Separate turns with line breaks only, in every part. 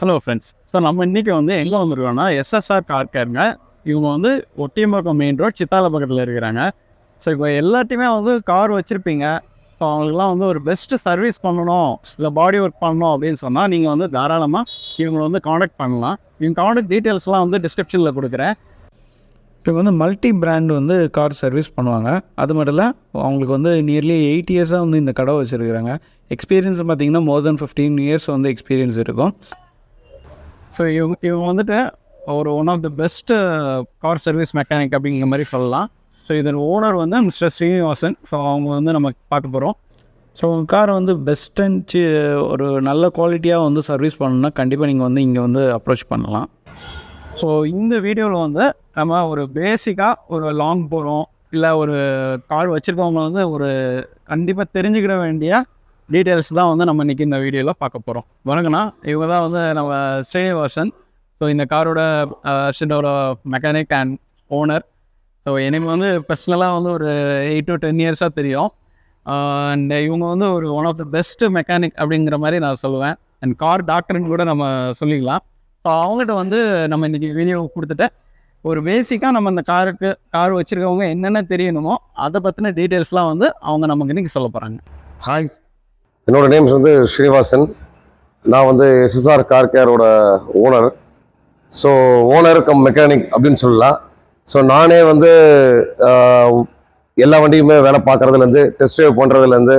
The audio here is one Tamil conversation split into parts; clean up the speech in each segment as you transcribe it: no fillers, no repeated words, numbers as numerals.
Hello friends. ஸோ நம்ம இன்றைக்கி எங்கே வந்திருக்கோம்னா எஸ்எஸ்ஆர் கார் கேருங்க. இவங்க ஒட்டியம்பாக்கம் மெயின் ரோட் சித்தால பக்கத்தில் இருக்கிறாங்க. ஸோ இப்போ எல்லாத்தையுமே கார் வச்சுருப்பீங்க. ஸோ அவங்களுக்குலாம் ஒரு பெஸ்ட்டு சர்வீஸ் பண்ணணும், இல்லை பாடி ஒர்க் பண்ணணும் அப்படின்னு சொன்னால் நீங்கள் தாராளமாக இவங்களை காண்டாக்ட் பண்ணலாம். இவங்க காண்டாக்ட் டீட்டெயில்ஸ்லாம் டிஸ்கிரிப்ஷனில் கொடுக்குறேன். இவங்க மல்டி பிராண்ட் கார் சர்வீஸ் பண்ணுவாங்க. அது மட்டும் இல்லை, அவங்களுக்கு நியர்லி 8 இயர்ஸாக இந்த கடை வச்சுருக்கிறாங்க. எக்ஸ்பீரியன்ஸ் பார்த்திங்கன்னா மோர் தென் 15 இயர்ஸ் எக்ஸ்பீரியன்ஸ் இருக்கும். ஸோ இவங்க one of the best car service mechanic அப்படிங்கிற மாதிரி சொல்லலாம். ஸோ இதன் ஓனர் மிஸ்டர் ஸ்ரீனிவாசன். ஸோ அவங்க நம்ம பார்க்க போகிறோம். ஸோ உங்கள் காரை பெஸ்ட் அண்ட் ஒரு நல்ல குவாலிட்டியாக சர்வீஸ் பண்ணணுன்னா கண்டிப்பாக நீங்கள் இங்கே அப்ரோச் பண்ணலாம். ஸோ இந்த வீடியோவில் நம்ம ஒரு பேசிக்காக ஒரு லாங் போகிறோம், இல்லை ஒரு கார் வச்சுருக்கவங்க ஒரு கண்டிப்பாக தெரிஞ்சுக்கிட வேண்டிய டீட்டெயில்ஸ் தான் நம்ம இன்றைக்கி இந்த வீடியோவில் பார்க்க போகிறோம். வணக்கண்ணா, இவங்க தான் நம்ம ஸ்ரீனிவாசன். ஸோ இந்த காரோட ஷெட்டோட மெக்கானிக் அண்ட் ஓனர். ஸோ எனக்கு பர்சனலாக ஒரு 8 to 10 இயர்ஸாக தெரியும். அண்ட் இவங்க ஒரு one of the best mechanic அப்படிங்கிற மாதிரி நான் சொல்லுவேன். அண்ட் கார் டாக்டர்னு கூட நம்ம சொல்லிக்கலாம். ஸோ அவங்ககிட்ட நம்ம இன்றைக்கி வீடியோ கொடுத்துட்டு ஒரு பேசிக்காக நம்ம இந்த கார் வச்சுருக்கவங்க என்னென்ன தெரியணுமோ அதை பற்றின டீட்டெயில்ஸ்லாம் அவங்க நமக்கு இன்றைக்கி சொல்ல போகிறாங்க.
ஹாய், என்னோட நேம்ஸ் ஸ்ரீனிவாசன். நான் எஸ்எஸ்ஆர் கார் கேரோட owner. So owner cum mechanic அப்படின்னு சொல்லலாம். ஸோ நானே எல்லா வண்டியுமே வேலை பார்க்குறதுலேருந்து, டெஸ்ட் ட்ரைவ் பண்ணுறதுலேருந்து,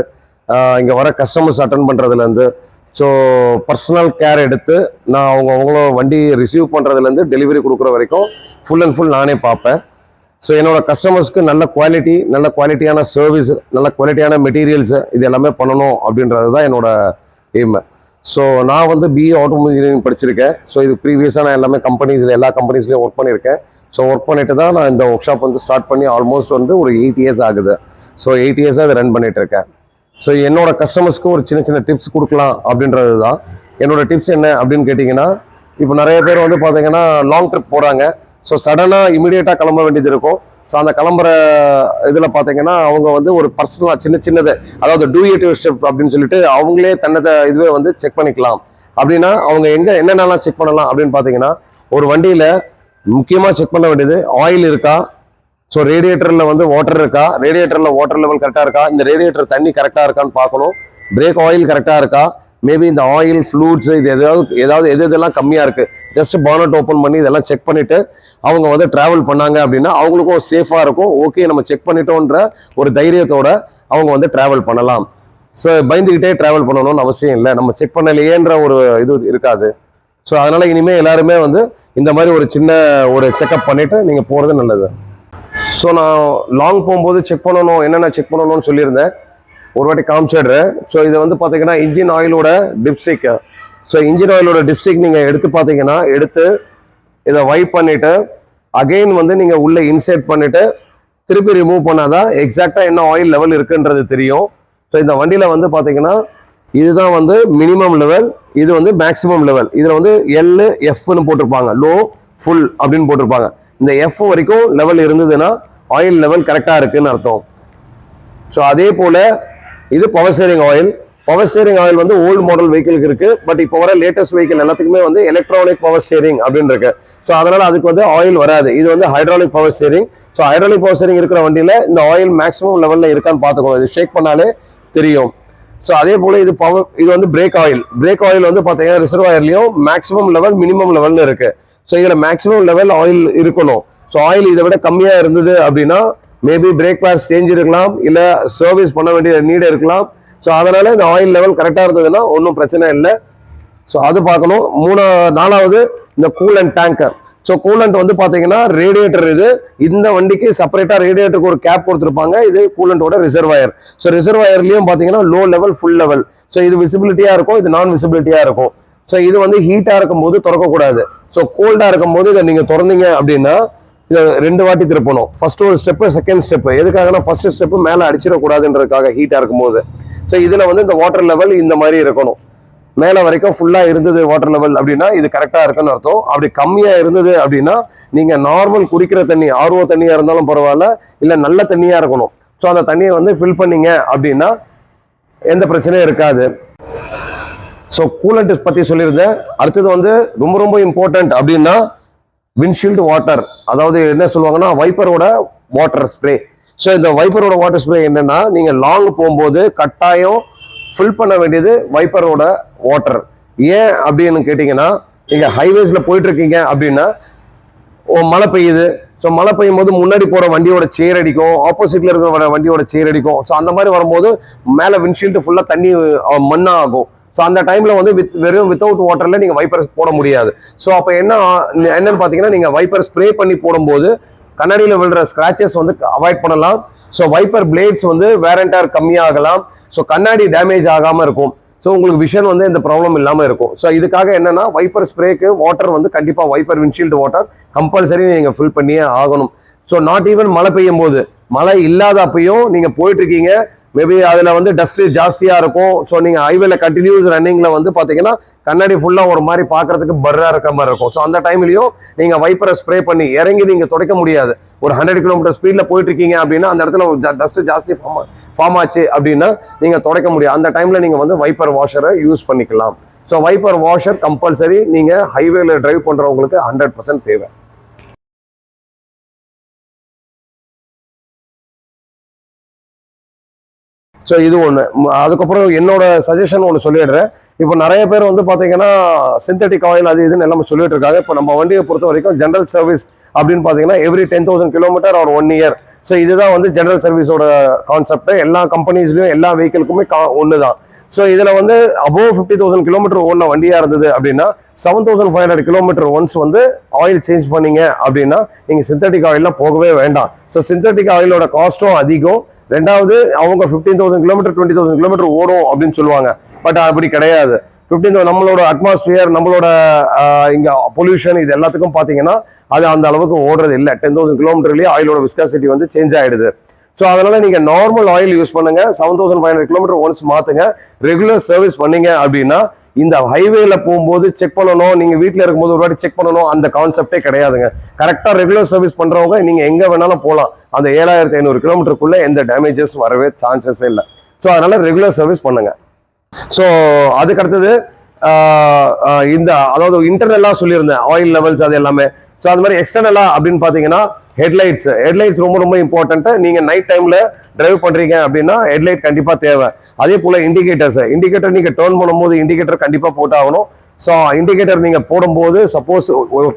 இங்கே வர கஸ்டமர்ஸ் அட்டன் பண்ணுறதுலேருந்து, ஸோ பர்சனல் கேர் எடுத்து நான் அவங்கள வண்டி ரிசீவ் பண்ணுறதுலேருந்து டெலிவரி கொடுக்குற வரைக்கும் ஃபுல் அண்ட் ஃபுல் நானே பார்ப்பேன். ஸோ என்னோடய கஸ்டமர்ஸ்க்கு நல்ல குவாலிட்டியான சர்வீஸ், நல்ல குவாலிட்டியான மெட்டீரியல்ஸு இது எல்லாமே பண்ணணும் அப்படின்றது தான் என்னோடய எய்மு. ஸோ நான் பிஇ ஆட்டோமொபைல் இன்ஜினியரிங் படிச்சிருக்கேன். ஸோ இது ப்ரீவியஸாக நான் எல்லாமே எல்லா கம்பெனிஸ்லேயும் ஒர்க் பண்ணியிருக்கேன். ஸோ ஒர்க் பண்ணிட்டு தான் நான் இந்த ஒர்க் ஷாப் ஸ்டார்ட் பண்ணி ஆல்மோஸ்ட் ஒரு 8 இயர்ஸ் ஆகுது. ஸோ 8 இயர்ஸாக அதை ரன் பண்ணிட்டு இருக்கேன். ஸோ என்னோட கஸ்டமர்ஸ்க்கு ஒரு சின்ன டிப்ஸ் கொடுக்கலாம் அப்படின்றது தான் என்னோட டிப்ஸ். என்ன அப்படின்னு கேட்டிங்கன்னா, இப்போ நிறைய பேர் பார்த்தீங்கன்னா லாங் ட்ரிப் போகிறாங்க. ஸோ சடனாக இமீடியட்டாக கிளம்ப வேண்டியது இருக்கும். ஸோ அந்த கிளம்புற இதில் பார்த்தீங்கன்னா அவங்க ஒரு பர்சனலாக சின்னது, அதாவது டூயேட்டிவ் ஸ்டெப் அப்படின்னு சொல்லிட்டு அவங்களே தன்னதை இதுவே செக் பண்ணிக்கலாம். அப்படின்னா அவங்க என்னென்னலாம் செக் பண்ணலாம் அப்படின்னு பார்த்தீங்கன்னா, ஒரு வண்டியில் முக்கியமாக செக் பண்ண வேண்டியது ஆயில் இருக்கா. ஸோ ரேடியேட்டரில் வாட்டர் இருக்கா, ரேடியேட்டரில் வாட்டர் லெவல் கரெக்டாக இருக்கா, இந்த ரேடியேட்டர் தண்ணி கரெக்டாக இருக்கான்னு பார்க்கணும். பிரேக் ஆயில் கரெக்டாக இருக்கா, மேபி இந்த ஆயில் ஃப்ளூட்ஸ் இது எதெல்லாம் கம்மியாக இருக்குது, ஜஸ்ட் பானட் ஓப்பன் பண்ணி இதெல்லாம் செக் பண்ணிவிட்டு அவங்க ட்ராவல் பண்ணாங்க அப்படின்னா அவங்களுக்கும் சேஃபாக இருக்கும். ஓகே, நம்ம செக் பண்ணிட்டோன்ற ஒரு தைரியத்தோட அவங்க ட்ராவல் பண்ணலாம். ஸோ பயந்துக்கிட்டே ட்ராவல் பண்ணணும்னு அவசியம் இல்லை, நம்ம செக் பண்ணலையேன்ற ஒரு இது இருக்காது. ஸோ அதனால் இனிமேல் எல்லாருமே இந்த மாதிரி ஒரு சின்ன செக்அப் பண்ணிவிட்டு நீங்கள் போகிறது நல்லது. ஸோ நான் லாங் போகும்போது செக் பண்ணணும், என்னென்ன செக் பண்ணணும்னு சொல்லியிருந்தேன், ஒரு வாட்டி காமிச்சிடுறேன். ஸோ இது பார்த்தீங்கன்னா இன்ஜின் ஆயிலோட டிப்ஸ்டிக். ஸோ இன்ஜின் ஆயிலோட டிப்ஸ்டிக் நீங்கள் எடுத்து பார்த்தீங்கன்னா, எடுத்து இதை வைப் பண்ணிவிட்டு அகெயின் நீங்கள் உள்ளே இன்சர்ட் பண்ணிவிட்டு திருப்பி ரிமூவ் பண்ணாதான் எக்ஸாக்டாக என்ன ஆயில் லெவல் இருக்குன்றது தெரியும். ஸோ இந்த வண்டியில் பார்த்தீங்கன்னா இதுதான் மினிமம் லெவல், இது மேக்ஸிமம் லெவல். இதில் எல்எஃப்னு போட்டிருப்பாங்க, லோ ஃபுல் அப்படின்னு போட்டிருப்பாங்க. இந்த எஃப் வரைக்கும் லெவல் இருந்ததுன்னா ஆயில் லெவல் கரெக்டாக இருக்குன்னு அர்த்தம். ஸோ அதே போல் இது power steering oil. Power steering oil old model வெஹிக்கிளுக்கு இருக்குது. பட் இப்போ வர லேட்டஸ்ட் வெஹிக்கிள் எல்லாத்துக்குமே எலக்ட்ரானிக் பவர் ஸ்டீரிங் அப்படின்னு இருக்கு. ஸோ அதனால் அதுக்கு ஆயில் வராது. இது hydraulic power steering. So hydraulic power steering இருக்கிற வண்டியில் இந்த ஆயில் மேக்ஸிமம் லெவலில் இருக்கான்னு பார்த்துக்கோங்க. இது ஷேக் பண்ணாலே தெரியும். ஸோ அதே போல் இது பிரேக் ஆயில். பிரேக் ஆயில் பார்த்தீங்கன்னா ரிசர்வாயர்லையும் மேக்ஸிமம் லெவல், மினிமம் லெவல்னு இருக்குது. ஸோ இதில் மேக்ஸிமம் லெவல் ஆயில் இருக்கணும். ஸோ ஆயில் இதை விட கம்மியாக இருந்தது அப்படின்னா மேபி பிரேக் பேட்ஸ் சேஞ்ச் இருக்கலாம், இல்லை சர்வீஸ் பண்ண வேண்டிய நீடு இருக்கலாம். ஸோ அதனால் இந்த ஆயில் லெவல் கரெக்டாக இருந்ததுன்னா ஒன்றும் பிரச்சனை இல்லை. ஸோ அது பார்க்கணும். நாலாவது இந்த கூலண்ட் டேங்க். ஸோ கூலண்ட் பார்த்தீங்கன்னா ரேடியேட்டர், இந்த வண்டிக்கு செப்பரேட்டாக ரேடியேட்டருக்கு ஒரு கேப் கொடுத்துருப்பாங்க. இது கூலண்டோட ரிசர்வாயர். ஸோ ரிசர்வாயர்லையும் பார்த்தீங்கன்னா low level, full level. So இது விசிபிலிட்டியாக இருக்கும், இது நான் விசிபிலிட்டியாக இருக்கும். ஸோ இது ஹீட்டாக இருக்கும்போது திறக்கக்கூடாது. ஸோ கோல்டாக இருக்கும்போது இதை நீங்கள் திறந்தீங்க அப்படின்னா இதை 2 வாட்டி திருப்பணும். ஃபர்ஸ்ட் ஒரு ஸ்டெப்பு, செகண்ட் ஸ்டெப்பு. எதுக்காகனா ஃபர்ஸ்ட் ஸ்டெப்பு மேலே அடிச்சிடக்கூடாதுன்றதுக்காக, ஹீட்டாக இருக்கும்போது. ஸோ இதில் இந்த வாட்டர் லெவல் இந்த மாதிரி இருக்கணும். மேலே வரைக்கும் ஃபுல்லாக இருந்தது வாட்டர் லெவல் அப்படின்னா இது கரெக்டாக இருக்குன்னு அர்த்தம். அப்படி கம்மியாக இருந்தது அப்படின்னா நீங்கள் நார்மல் குடிக்கிற தண்ணி, ஆர்ஓ தண்ணியாக இருந்தாலும் பரவாயில்ல, இல்லை நல்ல தண்ணியாக இருக்கணும். ஸோ அந்த தண்ணியை ஃபில் பண்ணீங்க அப்படின்னா எந்த பிரச்சனையும் இருக்காது. ஸோ கூலண்ட் பற்றி சொல்லியிருந்தேன். அடுத்தது வந்து ரொம்ப ரொம்ப இம்பார்ட்டன்ட் அப்படின்னா விண்ட்ஷீல்டு வாட்டர், அதாவது என்ன சொல்லுவாங்கன்னா வைப்பரோட வாட்டர் ஸ்ப்ரே. ஸோ இந்த வைப்பரோட வாட்டர் ஸ்ப்ரே என்னன்னா, நீங்கள் லாங் போகும்போது கட்டாயம் ஃபில் பண்ண வேண்டியது வைப்பரோட வாட்டர். ஏன் அப்படின்னு கேட்டிங்கன்னா, நீங்கள் ஹைவேஸில் போயிட்டு இருக்கீங்க அப்படின்னா மழை பெய்யுது. ஸோ மழை பெய்யும் போது முன்னாடி போகிற வண்டியோட சேர் அடிக்கும், ஆப்போசிட்ல இருக்கிற வண்டியோட சேர் அடிக்கும். ஸோ அந்த மாதிரி வரும்போது மேலே விண்ட்ஷீல்டு ஃபுல்லாக தண்ணி மண்ணா ஆகும். ஸோ அந்த டைம்ல வந்து வெறும் வித்தவுட் வாட்டர்ல நீங்க வைப்பர் போட முடியாது. ஸோ அப்போ என்னன்னு பார்த்தீங்கன்னா, நீங்க வைப்பர் ஸ்ப்ரே பண்ணி போடும்போது கண்ணாடியில் விழுற ஸ்கிராச்சஸ் வந்து அவாய்ட் பண்ணலாம். ஸோ வைப்பர் பிளேட்ஸ் வந்து வேர் அண்ட் டேர் கம்மியாகலாம். ஸோ கண்ணாடி டேமேஜ் ஆகாம இருக்கும். ஸோ உங்களுக்கு விஷன் வந்து எந்த ப்ராப்ளம் இல்லாமல் இருக்கும். ஸோ இதுக்காக என்னன்னா, வைப்பர் ஸ்ப்ரேக்கு வாட்டர் வந்து கண்டிப்பாக வைப்பர் விண்ட்ஷீல்டு வாட்டர் கம்பல்சரி நீங்கள் ஃபில் பண்ணியே ஆகணும். ஸோ நாட் ஈவன் மழை பெய்யும் போது, மழை இல்லாத அப்பையும் நீங்கள் போயிட்டு இருக்கீங்க, மேபி அதில் வந்து டஸ்ட் ஜாஸ்தியாக இருக்கும். ஸோ நீங்கள் ஹைவேல கண்டினியூஸ் ரன்னிங்கில் வந்து பார்த்தீங்கன்னா கண்ணாடி ஃபுல்லாக ஒரு மாதிரி பார்க்கறதுக்கு பர்ராக இருக்கிற மாதிரி இருக்கும். ஸோ அந்த டைம்லையும் நீங்கள் வைப்பரை ஸ்ப்ரே பண்ணி இறங்கி நீங்கள் துடைக்க முடியாது. ஒரு 100 கிலோமீட்டர் ஸ்பீடில் போயிட்டு இருக்கீங்க அப்படின்னா அந்த இடத்துல டஸ்ட் ஜாஸ்தி ஃபார்ம் ஆச்சு அப்படின்னா நீங்கள் துடைக்க முடியாது. அந்த டைமில் நீங்கள் வந்து வைப்பர் வாஷரை யூஸ் பண்ணிக்கலாம். ஸோ வைப்பர் வாஷர் கம்பல்சரி நீங்கள் ஹைவேல டிரைவ் பண்ணுறவங்களுக்கு 100% தேவை. ஸோ இது ஒன்று. அதுக்கப்புறம் என்னோட சஜஷன் ஒன்று சொல்லிடுறேன். இப்போ நிறைய பேர் வந்து பார்த்தீங்கன்னா சிந்தட்டிக் ஆயில் அது இதுன்னு எல்லாமே சொல்லிட்டு இருக்காங்க. இப்போ நம்ம வண்டியை பொறுத்த வரைக்கும் ஜென்ரல் சர்வீஸ் அப்படின்னு பார்த்தீங்கன்னா எவ்ரி 10,000 கிலோமீட்டர் ஒரு 1 இயர். ஸோ இதுதான் வந்து ஜென்ரல் சர்வீஸோட கான்செப்ட். எல்லா கம்பெனிஸ்லையும் எல்லா வெஹிக்கிளுக்குமே ஒன்று தான். ஸோ இதில் வந்து அபோவ் 50,000 கிலோமீட்டர் ஓடின வண்டியாக இருந்தது அப்படின்னா 7,500 கிலோமீட்டர் ஒன்ஸ் வந்து ஆயில் சேஞ்ச் பண்ணீங்க அப்படின்னா நீங்கள் சிந்தட்டிக் ஆயிலாம் போகவே வேண்டாம். ஸோ சிந்தட்டிக் ஆயிலோட காஸ்ட்டும் அதிகம். ரெண்டாவது அவங்க 15,000 கிலோமீட்டர் 20,000 கிலோமீட்டர் ஓடும் அப்படின்னு சொல்லுவாங்க. பட் அப்படி கிடையாது. 15,000 நம்மளோட அட்மாஸ்பியர், நம்மளோட இங்கே பொல்யூஷன், இது எல்லாத்துக்கும் பார்த்தீங்கன்னா அது அந்த அளவுக்கு ஓடுறது இல்லை. 10,000 கிலோமீட்டர்லேயே ஆயிலோட விஸ்காசிட்டி வந்து சேஞ்ச் ஆகிடுது. ஸோ அதனால நீங்கள் நார்மல் ஆயில் யூஸ் பண்ணுங்க. 7,500 கிலோமீட்டர் ஒன்ஸ் மாற்றுங்க. ரெகுலர் சர்வீஸ் பண்ணீங்க அப்படின்னா இந்த ஹைவேல போகும்போது செக் பண்ணணும், நீங்க வீட்டில் இருக்கும்போது ஒரு வாட்டி செக் பண்ணணும், அந்த கான்செப்டே கிடையாதுங்க. கரெக்டாக ரெகுலர் சர்வீஸ் பண்றவங்க நீங்க எங்க வேணாலும் போகலாம். அந்த 7,500 கிலோமீட்டருக்குள்ள எந்த டேமேஜஸ் வரவே சான்சஸே இல்லை. ஸோ அதனால ரெகுலர் சர்வீஸ் பண்ணுங்க. ஸோ அதுக்கு அடுத்தது இந்த அதாவது இன்டர்னலா சொல்லியிருந்தேன் ஆயில் லெவல்ஸ் அது எல்லாமே. ஸோ அது மாதிரி எக்ஸ்டர்னலா அப்படின்னு பார்த்தீங்கன்னா ஹெட்லைட்ஸ் ரொம்ப ரொம்ப இம்பார்ட்டன்ட். நீங்க நைட் டைம்ல டிரைவ் பண்றீங்க அப்படின்னா ஹெட்லைட் கண்டிப்பா தேவை. அதே போல இண்டிகேட்டர் நீங்க டர்ன் பண்ணும்போது இண்டிகேட்டர் கண்டிப்பா போட்டாகணும். ஸோ இண்டிகேட்டர் நீங்க போடும்போது சப்போஸ்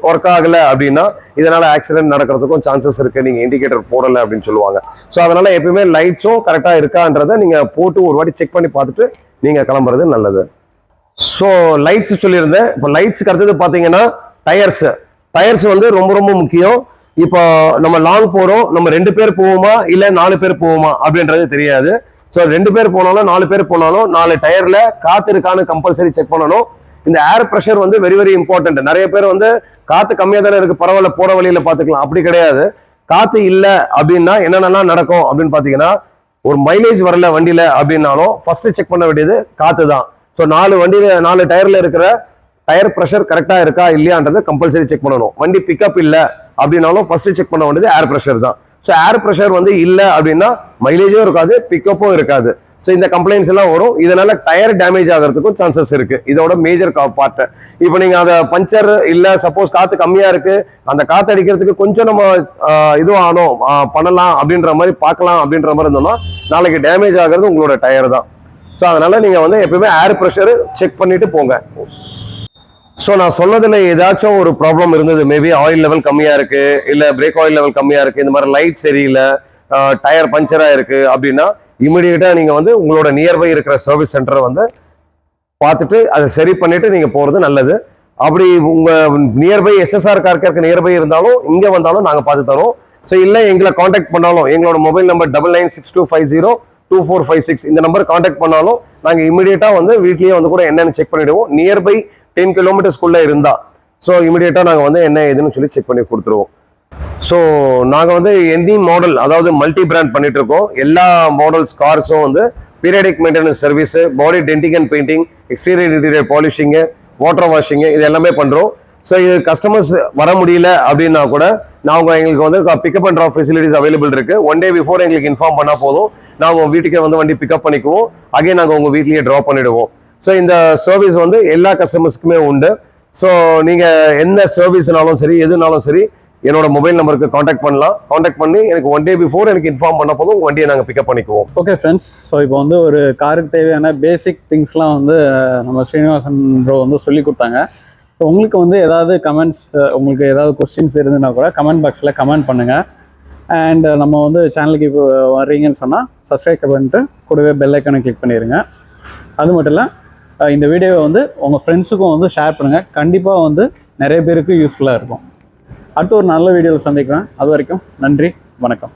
ஒர்க் ஆகல அப்படின்னா இதனால ஆக்சிடென்ட் நடக்கிறதுக்கும் சான்சஸ் இருக்கு, நீங்க இண்டிகேட்டர் போடலை அப்படின்னு சொல்லுவாங்க. ஸோ அதனால எப்பயுமே லைட்ஸும் கரெக்டா இருக்கான்றதை நீங்க போட்டு ஒரு வாட்டி செக் பண்ணி பார்த்துட்டு நீங்க கிளம்புறது நல்லது. ஸோ லைட்ஸ் சொல்லியிருந்தேன். இப்போ லைட்ஸ்க்கு அடுத்தது பார்த்தீங்கன்னா டயர்ஸ் வந்து ரொம்ப ரொம்ப முக்கியம். இப்போ நம்ம லாங் போறோம், நம்ம 2 பேர் போவோமா இல்ல 4 பேர் போவோமா அப்படின்றது தெரியாது. ஸோ 2 பேர் போனாலும் 4 பேர் போனாலும் 4 டயர்ல காத்து இருக்கான்னு கம்பல்சரி செக் பண்ணணும். இந்த ஏர் ப்ரெஷர் வந்து வெரி வெரி இம்பார்ட்டன்ட். நிறைய பேர் வந்து காத்து கம்மியா தானே இருக்கு, பரவாயில்ல போற வழியில பாத்துக்கலாம், அப்படி கிடையாது. காத்து இல்ல அப்படின்னா என்னென்னலாம் நடக்கும் அப்படின்னு பாத்தீங்கன்னா, ஒரு மைலேஜ் வரல வண்டியில அப்படின்னாலும் ஃபர்ஸ்ட் செக் பண்ண வேண்டியது காத்து தான். ஸோ 4 டயர்ல இருக்கிற டயர் ப்ரெஷர் கரெக்டா இருக்கா இல்லையான்றதை கம்பல்சரி செக் பண்ணணும். வண்டி பிக்கப் இல்லை அப்படின்னாலும் ஃபர்ஸ்ட் செக் பண்ண வேண்டியது ஏர் ப்ரெஷர் தான். ஸோ ஏர் ப்ரெஷர் வந்து இல்லை அப்படின்னா மைலேஜும் இருக்காது, பிக்கப்பும் இருக்காது. ஸோ இந்த கம்ப்ளைண்ட்ஸ் எல்லாம் வரும். இதனால டயர் டேமேஜ் ஆகிறதுக்கும் சான்சஸ் இருக்கு. இதோட மேஜர் பார்ட். இப்போ நீங்க அதை பஞ்சர் இல்லை, சப்போஸ் காத்து கம்மியா இருக்கு, அந்த காத்து அடிக்கிறதுக்கு கொஞ்சம் நம்ம இதுவும் பண்ணலாம் அப்படின்ற மாதிரி பார்க்கலாம் அப்படின்ற மாதிரி இருந்தோம்னா நாளைக்கு டேமேஜ் ஆகிறது உங்களோட டயர் தான். ஸோ அதனால நீங்க வந்து எப்பயுமே ஏர் ப்ரெஷர் செக் பண்ணிட்டு போங்க. ஸோ நான் சொன்னதுல ஏதாச்சும் ஒரு ப்ராப்ளம் இருந்தது, மேபி ஆயில் லெவல் கம்மியா இருக்கு, இல்ல பிரேக் ஆயில் லெவல் கம்மியா இருக்கு, இந்த மாதிரி லைட் சரியில்லை, டயர் பஞ்சரா இருக்கு அப்படின்னா இமிடியேட்டா நீங்க வந்து உங்களோட நியர்பை இருக்கிற சர்வீஸ் சென்டரை வந்து பார்த்துட்டு அதை சரி பண்ணிட்டு நீங்க போறது நல்லது. அப்படி உங்க நியர்பை எஸ்எஸ்ஆர் கார் கேருக்கு நியர்பை இருந்தாலும் இங்க வந்தாலும் நாங்க பார்த்து தரோம். ஸோ இல்லை எங்களை காண்டாக்ட் பண்ணாலும் எங்களோட மொபைல் நம்பர் 9962502456 இந்த நம்பர் காண்டாக்ட் பண்ணாலும் நாங்க இமிடியேட்டா வந்து வீட்லயே வந்து கூட என்னன்னு செக் பண்ணிடுவோம். நியர்பை 10 கிலோமீட்டர்ஸ்குள்ள இருந்தா ஸோ இமிடியேட்டா நாங்கள் வந்து என்ன ஏதுன்னு சொல்லி செக் பண்ணி கொடுத்துருவோம். ஸோ நாங்கள் வந்து எனி மாடல், அதாவது மல்டி பிராண்ட் பண்ணிட்டு இருக்கோம். எல்லா மாடல்ஸ் கார்ஸும் வந்து periodic maintenance service, body denting and painting, exterior interior polishing, water washing, இது எல்லாமே பண்றோம். ஸோ இது கஸ்டமர்ஸ் வர முடியல அப்படின்னா கூட நாங்கள் எங்களுக்கு வந்து pickup and drop facilities available இருக்கு. 1 day பிஃபோர் எங்களுக்கு இன்ஃபார்ம் பண்ணா போதும், நாங்கள் வீட்டுக்கே வந்து வண்டி பிக்கப் பண்ணிக்குவோம். அகைன் நாங்கள் உங்க வீட்லயே ட்ராப் பண்ணிடுவோம். ஸோ இந்த சர்வீஸ் வந்து எல்லா கஸ்டமர்ஸ்க்குமே உண்டு. ஸோ நீங்கள் எந்த சர்வீஸ்னாலும் சரி எதுனாலும் சரி என்னோட மொபைல் நம்பருக்கு காண்டாக்ட் பண்ணலாம். காண்டாக்ட் பண்ணி எனக்கு 1 day பிஃபோர் எனக்கு இன்ஃபார்ம் பண்ண போதும் உங்கள் வண்டியை நாங்கள் பிக்கப் பண்ணிக்குவோம்.
ஓகே ஃப்ரெண்ட்ஸ், ஸோ இப்போ வந்து ஒரு காருக்கு தேவையான பேசிக் திங்ஸ்லாம் வந்து நம்ம ஸ்ரீனிவாசன் ப்ரோ வந்து சொல்லி கொடுத்தாங்க. ஸோ உங்களுக்கு வந்து ஏதாவது கமெண்ட்ஸ், உங்களுக்கு ஏதாவது கொஸ்டின்ஸ் இருந்துன்னா கூட கமெண்ட் பாக்ஸில் கமெண்ட் பண்ணுங்கள். அண்ட் நம்ம வந்து சேனலுக்கு இப்போ வர்றீங்கன்னு சொன்னால் சப்ஸ்கிரைப் பண்ணிட்டு கூடவே பெல் ஐக்கானை கிளிக் பண்ணிடுங்க. அது மட்டும் இல்லை, இந்த வீடியோவை வந்து உங்கள் ஃப்ரெண்ட்ஸுக்கும் வந்து ஷேர் பண்ணுங்கள். கண்டிப்பாக வந்து நிறைய பேருக்கு யூஸ்ஃபுல்லாக இருக்கும். அடுத்து ஒரு நல்ல வீடியோவில் சந்திக்கிறேன். அது வரைக்கும் நன்றி, வணக்கம்.